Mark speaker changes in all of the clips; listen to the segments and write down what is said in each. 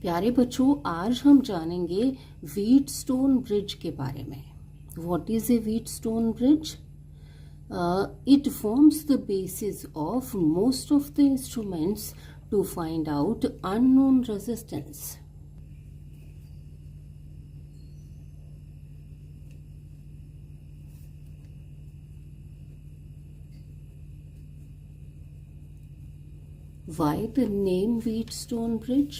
Speaker 1: प्यारे बच्चों, आज हम जानेंगे व्हीटस्टोन ब्रिज के बारे में। What is a Wheatstone bridge? It forms the basis of most of the instruments to find out unknown resistance. Why the name Wheatstone Bridge?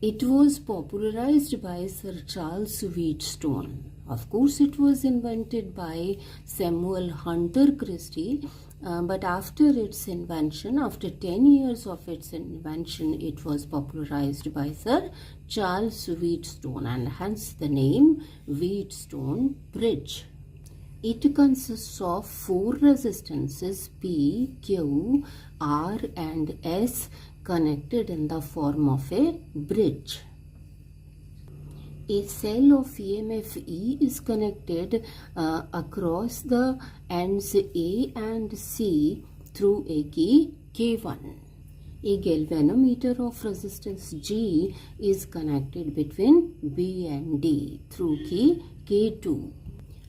Speaker 1: It was popularized by Sir Charles Wheatstone. Of course, it was invented by Samuel Hunter Christie, but after its invention, after 10 years of its invention, it was popularized by Sir Charles Wheatstone, and hence the name Wheatstone Bridge. It consists of 4 resistances P, Q, R and S connected in the form of a bridge. A cell of EMF E is connected across the ends A and C through a key K1. A galvanometer of resistance G is connected between B and D through key K2.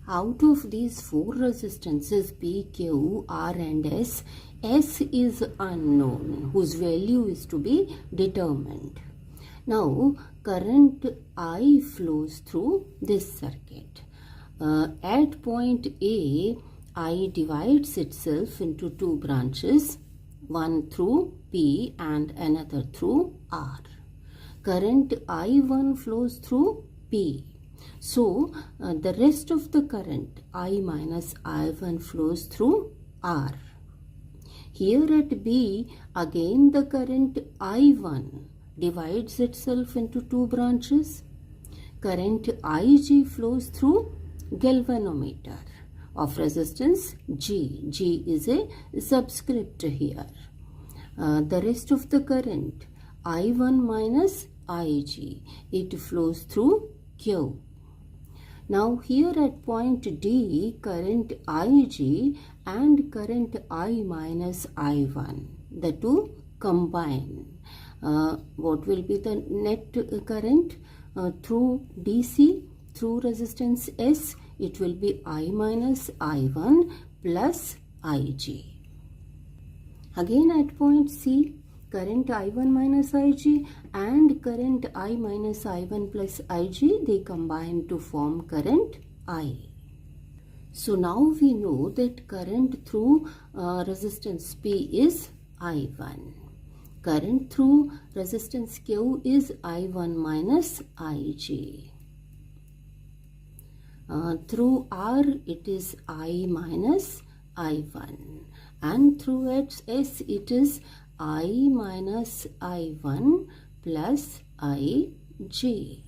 Speaker 1: Out of these 4 resistances P, Q, R and S, S is unknown, whose value is to be determined. Now, current I flows through this circuit. At point A, I divides itself into 2 branches, one through P and another through R. Current I1 flows through P. So, the rest of the current I minus I1 flows through R. Here at B, again the current I1 divides itself into 2 branches. Current Ig flows through galvanometer of resistance G. G is a subscript here. The rest of the current I1 minus Ig, it flows through Q. Now here at point D, current Ig and current I minus I1, the two combine. What will be the net current through DC, through resistance S? It will be I minus I1 plus Ig. Again at point C, current I1 minus Ig and current I minus I1 plus Ig, they combine to form current I. So now we know that current through resistance P is I1. Current through resistance Q is I1 minus Ig. Through R it is I minus I1, and through S it is I minus I1 plus Ig.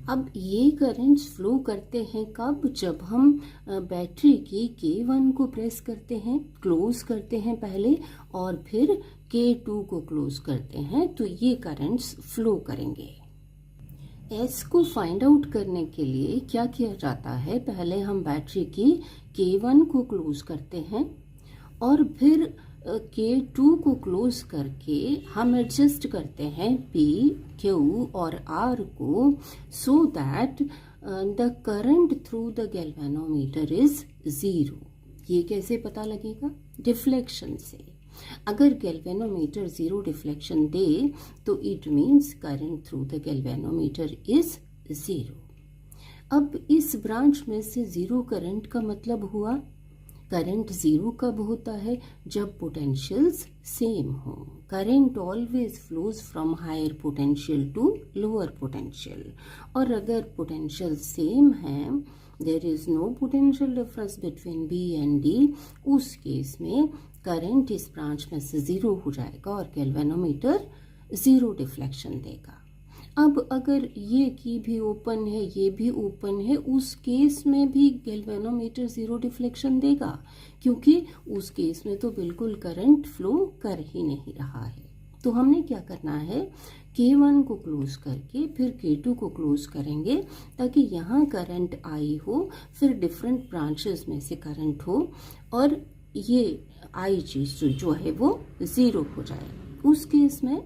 Speaker 1: अब ये currents flow करते हैं कब? जब हम battery की K1 को press करते हैं, क्लोज करते हैं पहले, और फिर K2 को क्लोज करते हैं, तो ये करंट्स फ्लो करेंगे। S को फाइंड आउट करने के लिए क्या किया जाता है? पहले हम बैटरी की K1 को क्लोज करते हैं और फिर K2 को क्लोज करके हम एडजस्ट करते हैं P, Q और R को, so that the current through the galvanometer is 0. ये कैसे पता लगेगा? डिफ्लेक्शन से। अगर गैल्वेनोमीटर 0 डिफ्लेक्शन दे तो it means current through the galvanometer is 0। अब इस ब्रांच में से 0 करंट का मतलब हुआ, करंट 0 कब होता है? जब पोटेंशियल्स सेम हो। Current always flows from higher potential to lower potential, और अगर पोटेंशियल सेम है, there is no potential difference between B and D, उस केस में करंट इस ब्रांच में से 0 हो जाएगा और गैल्वेनोमीटर 0 डिफ्लेक्शन देगा। अब अगर ये की भी ओपन है, ये भी ओपन है, उस केस में भी गैल्वेनोमीटर 0 डिफ्लेक्शन देगा, क्योंकि उस केस में तो बिल्कुल करंट फ्लो कर ही नहीं रहा है। तो हमने क्या करना है? K1 को क्लोज करके फिर K2 को क्लोज करेंगे, ताकि यहाँ करंट आई हो, फिर डिफरेंट ब्रांचेस में से करंट हो, और ये आई चीज जो है वो 0 हो जाए। उस केस में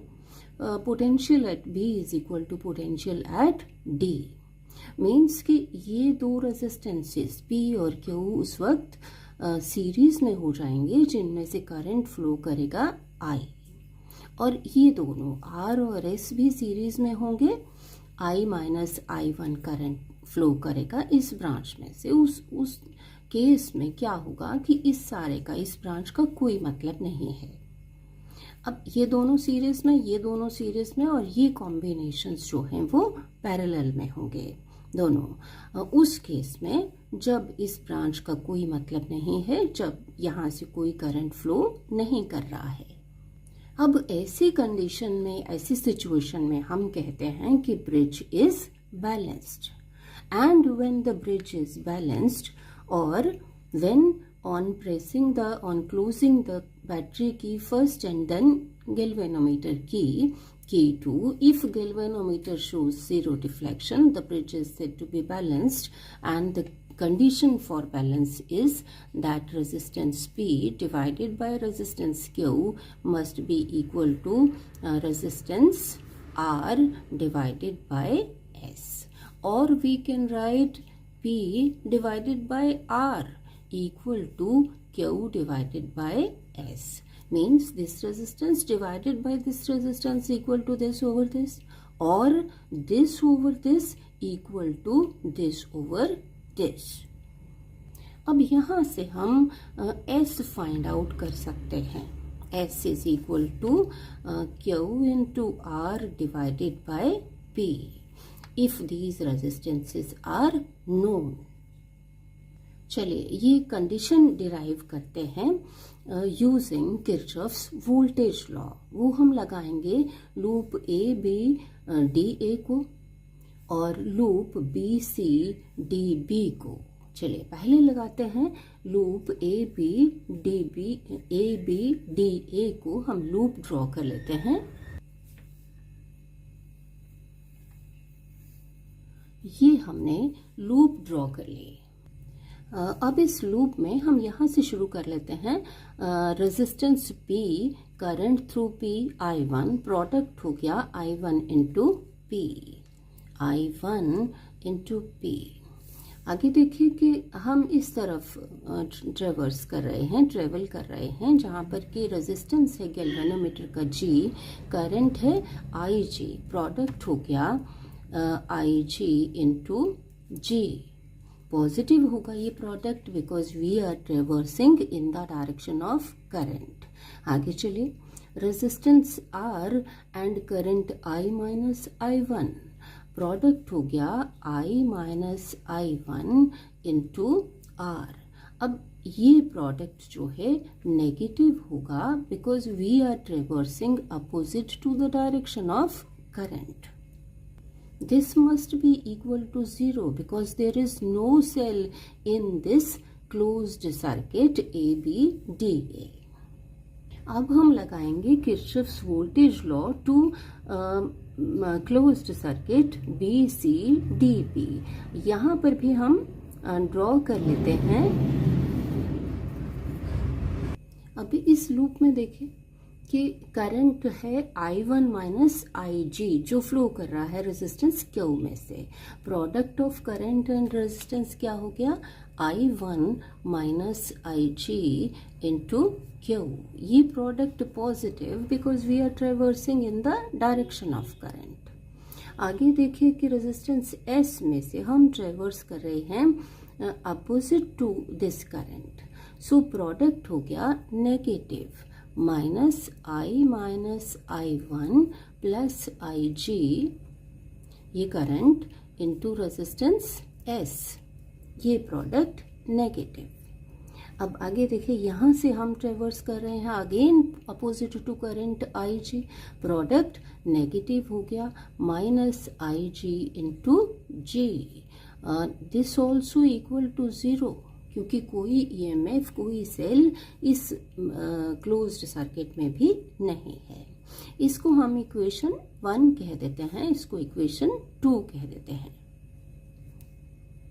Speaker 1: potential at B is equal to potential at D। Means कि ये दो रेजिस्टेंसेस P और Q उस वक्त सीरीज में हो जाएंगे जिनमें से करंट फ्लो करेगा I, और ये दोनों R और S भी सीरीज में होंगे। I minus I1 current flow करेगा इस ब्रांच में से। उस केस में क्या होगा कि इस सारे का इस ब्रांच का कोई मतलब नहीं है। अब ये दोनों सीरीज में, ये दोनों सीरीज में, और ये कॉम्बिनेशंस जो हैं वो पैरेलल में होंगे दोनों। उस केस में जब इस ब्रांच का कोई मतलब नहीं है, जब यहाँ से कोई करंट फ्लो नहीं कर रहा है। अब ऐसी कंडीशन में, ऐसी सिचुएशन में हम कहते हैं कि bridge is balanced. And when the bridge is balanced, और when on closing the battery key first and then galvanometer key, K2, if galvanometer shows zero deflection, the bridge is said to be balanced, and the condition for balance is that resistance P divided by resistance Q must be equal to resistance R divided by S, or we can write P divided by R equal to Q divided by S. Means this resistance divided by this resistance equal to this over this, or this over this equal to this over this. अब यहाँ से हम S find out कर सकते हैं। S is equal to Q into R divided by P if these resistances are known. चलिए ये condition derive करते हैं यूजिंग किरचॉफ्स वोल्टेज लॉ। वो हम लगाएंगे loop A B D A को और loop B C D B को। चलिए पहले लगाते हैं loop A B D A को हम लूप ड्रॉ कर लेते हैं। ये हमने लूप ड्रॉ कर ली। अब इस लूप में हम यहाँ से शुरू कर लेते हैं। Resistance P, current through P I1, product हो गया I1 into P, I1 into P। आगे देखिए कि हम इस तरफ ट्रेवल कर रहे हैं जहाँ पर कि रेजिस्टेंस है गैल्वेनोमीटर का G, करंट है IG, प्रोडक्ट हो गया IG इंटू G। पॉजिटिव होगा ये product because we are traversing in the direction of current. आगे चलिए, resistance R and current I minus I1, product हो गया I minus I1 into R। अब ये प्रोडक्ट जो है नेगेटिव होगा because we are traversing opposite to the direction of current. This must be equal to 0 because there is no cell in this closed circuit ABDA. अब हम लगाएंगे Kirchhoff's voltage law to closed circuit BCDB। यहाँ पर भी हम draw कर लेते हैं। अभी इस लूप में देखिए कि करंट है I1 माइनस IG जो फ्लो कर रहा है रेजिस्टेंस Q में से। Product of current and resistance क्या हो गया I1 minus IG into Q। ये product positive because we are traversing in the direction of current. आगे देखिए कि रेजिस्टेंस S में से हम ट्रेवर्स कर रहे हैं opposite to this current, so product हो गया negative minus I1 plus IG, ये करंट इंटू रेजिस्टेंस S, ये प्रोडक्ट नेगेटिव। अब आगे देखिए यहाँ से हम ट्रेवर्स कर रहे हैं again opposite to current IG, product negative हो गया minus IG into G। This also equal to 0 क्योंकि कोई EMF, कोई सेल इस क्लोज्ड सर्किट में भी नहीं है। इसको हम इक्वेशन 1 कह देते हैं, इसको इक्वेशन 2 कह देते हैं।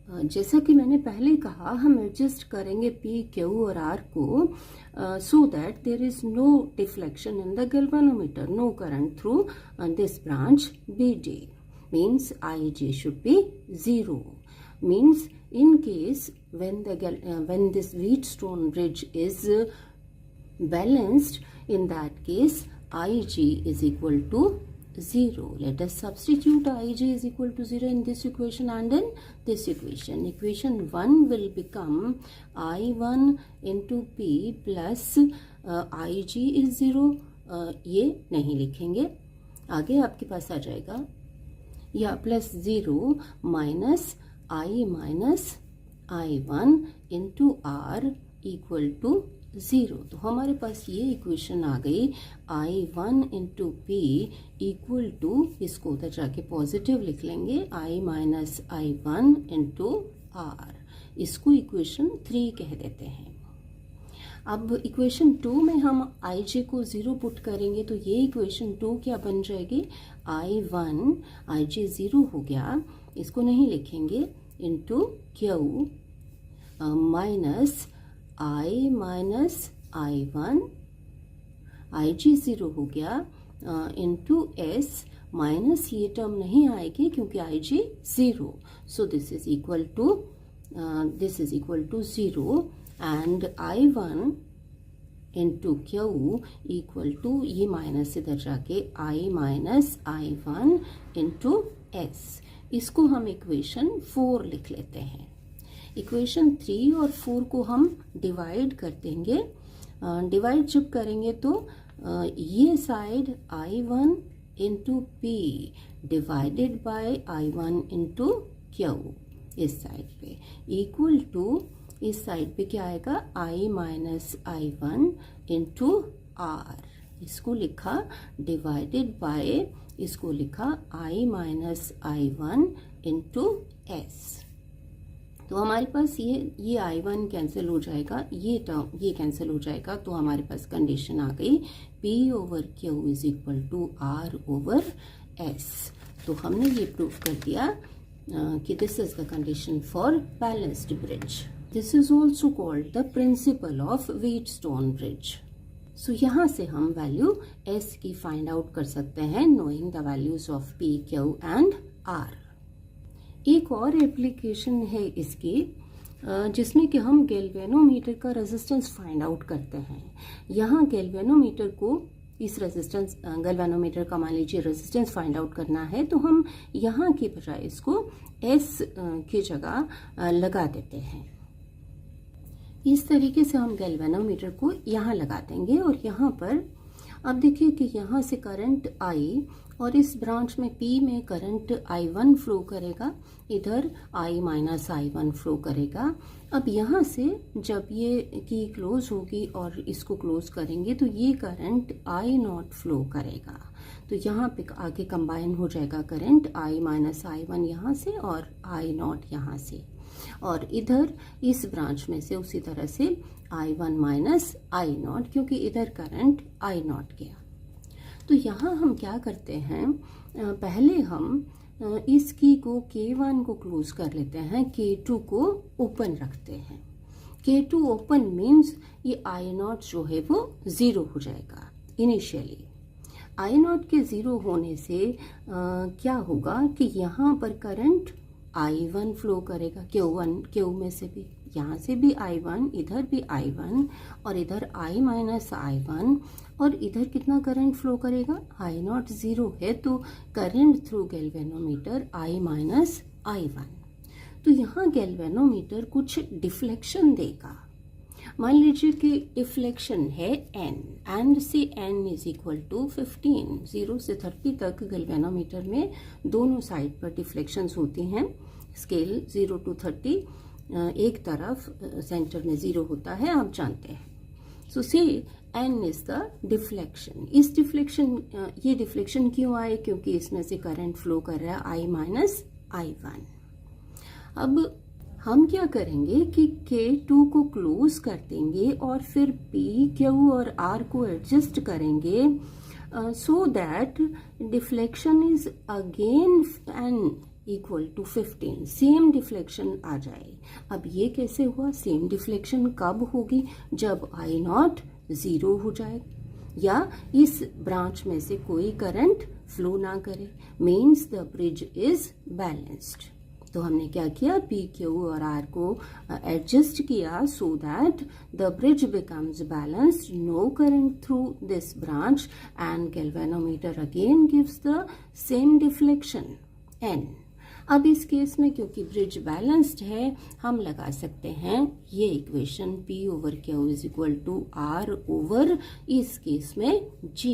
Speaker 1: जैसा कि मैंने पहले कहा, हम एडजस्ट करेंगे P, Q और R को so that there is no deflection in the galvanometer, no current through this branch BD, means IG should be 0. Means in case when this Wheatstone bridge is balanced, in that case IG is equal to 0. Let us substitute IG is equal to 0 in this equation and in this equation. Equation 1 will become I1 into P plus IG is 0. ये नहीं लिखेंगे, आगे आपके पास आ जाएगा या plus 0 minus I1 into R equal to 0. तो हमारे पास ये इक्वेशन आ गई I1 into P equal to, इसको उधर जाके पॉजिटिव लिख लेंगे, I minus I1 into R. इसको इक्वेशन 3 कह देते हैं. अब इक्वेशन 2 में हम IG को 0 पुट करेंगे तो ये इक्वेशन 2 क्या बन जाएगी, IG 0 हो गया, इसको नहीं लिखेंगे, into Q minus I minus I1, IG 0 हो गया, इंटू S माइनस ये टर्म नहीं आएगी क्योंकि IG 0. So this is equal to 0 and I1 into Q equal to, ये माइनस इधर जाके I minus I1 into S. इसको हम इक्वेशन 4 लिख लेते हैं. इक्वेशन 3 और 4 को हम डिवाइड कर देंगे. डिवाइड जब करेंगे तो ये side I1 into P divided by I1 into Q इस साइड पे इक्वल टू, इस साइड पे क्या आएगा, I minus I1 into R. इसको लिखा डिवाइडेड बाय, इसको लिखा I minus I1 into S. तो हमारे पास ये I1 कैंसिल हो जाएगा, ये टर्म ये कैंसिल हो जाएगा, तो हमारे पास कंडीशन आ गई P over Q is equal to R over S. तो हमने ये प्रूव कर दिया कि this is the condition for balanced bridge. This is also called the principle of Wheatstone bridge. So यहाँ से हम वैल्यू S की फाइंड आउट कर सकते हैं knowing the values of P, Q and R. एक और एप्लीकेशन है इसकी जिसमें कि हम गैल्वेनोमीटर का रेजिस्टेंस फाइंड आउट करते हैं. यहाँ गैल्वेनोमीटर को, इस रेजिस्टेंस गैल्वेनोमीटर का मान लीजिए रेजिस्टेंस फाइंड आउट करना है, तो हम यहाँ के बजाय इसको S की जगह लगा देते हैं. इस तरीके से हम गैल्वेनोमीटर को यहाँ लगा देंगे और यहाँ पर अब देखिए कि यहाँ से करंट I और इस ब्रांच में P में करंट I1 फ्लो करेगा, इधर I माइनस I1 फ्लो करेगा. अब यहाँ से जब ये की क्लोज होगी और इसको क्लोज करेंगे तो ये करंट I0 फ्लो करेगा. तो यहाँ पे आगे कंबाइन हो जाएगा करंट I माइनस I1 यहाँ से और I0 यहाँ से, और इधर इस ब्रांच में से उसी तरह से I1 माइनस I0, क्योंकि इधर करंट I0 गया. तो यहाँ हम क्या करते हैं, पहले हम इस की को K1 को क्लोज कर लेते हैं, K2 को ओपन रखते हैं. K2 ओपन मीन्स ये I0 जो है वो 0 हो जाएगा इनिशियली. I0 के 0 होने से क्या होगा कि यहाँ पर करंट I1 फ्लो करेगा, Q में से भी, यहाँ से भी I1, इधर भी I1 और इधर I माइनस I1, और इधर कितना करंट फ्लो करेगा, I0 0 है तो current through galvanometer I minus I1. तो यहाँ गैल्वेनोमीटर कुछ डिफ्लेक्शन देगा. मान लीजिए कि डिफ्लेक्शन है n, एंड से n इज इक्वल टू 15. 0 से 30 तक गैल्वेनोमीटर में दोनों साइड पर डिफ्लेक्शंस होती हैं. स्केल 0 to 30, एक तरफ सेंटर में 0 होता है, आप जानते हैं. सो से n इज द डिफ्लेक्शन. इस डिफ्लेक्शन, ये डिफ्लेक्शन क्यों आए, क्योंकि इसमें से करंट फ्लो कर रहा है I माइनस I1. अब हम क्या करेंगे कि K2 को क्लोज कर देंगे और फिर P, Q और R को एडजस्ट करेंगे so that deflection is again n equal to 15 same deflection आ जाए। अब ये कैसे हुआ? सेम डिफ्लेक्शन कब होगी? जब आई नॉट 0 हो जाए या इस ब्रांच में से कोई करंट फ्लो ना करे, means the bridge is balanced. तो हमने क्या किया? पी, क्यू और आर को एडजस्ट किया so that the bridge becomes balanced, no current through this branch and galvanometer again gives the same deflection N. अब इस केस में क्योंकि ब्रिज बैलेंस्ड है, हम लगा सकते हैं ये equation P over Q is equal to R over इस केस में G,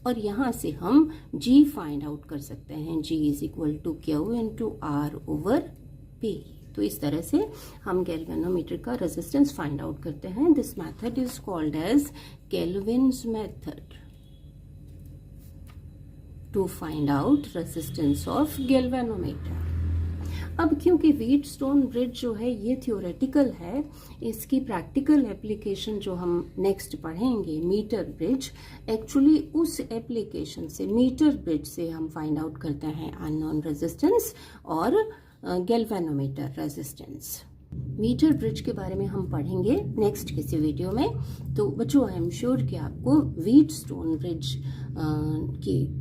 Speaker 1: और यहाँ से हम G फाइंड आउट कर सकते हैं। G is equal to Q into R over P। तो इस तरह से हम गैल्वेनोमीटर का रेजिस्टेंस फाइंड आउट करते हैं। This method is called as Kelvin's method to find out resistance of galvanometer। अब क्योंकि व्हीटस्टोन ब्रिज जो है ये थियोरेटिकल है, इसकी प्रैक्टिकल एप्लीकेशन जो हम नेक्स्ट पढ़ेंगे मीटर ब्रिज, एक्चुअली उस एप्लीकेशन से मीटर ब्रिज से हम फाइंड आउट करते हैं अननोन रेजिस्टेंस और गैल्वेनोमीटर रेजिस्टेंस। मीटर ब्रिज के बारे में हम पढ़ेंगे नेक्स्ट किसी वीडियो में। तो बच्चों, आई एम श्योर कि आपको व्हीटस्टोन ब्रिज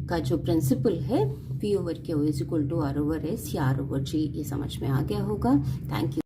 Speaker 1: का जो प्रिंसिपल है P over Q is equal to R over S या R ओवर G, ये समझ में आ गया होगा। Thank you.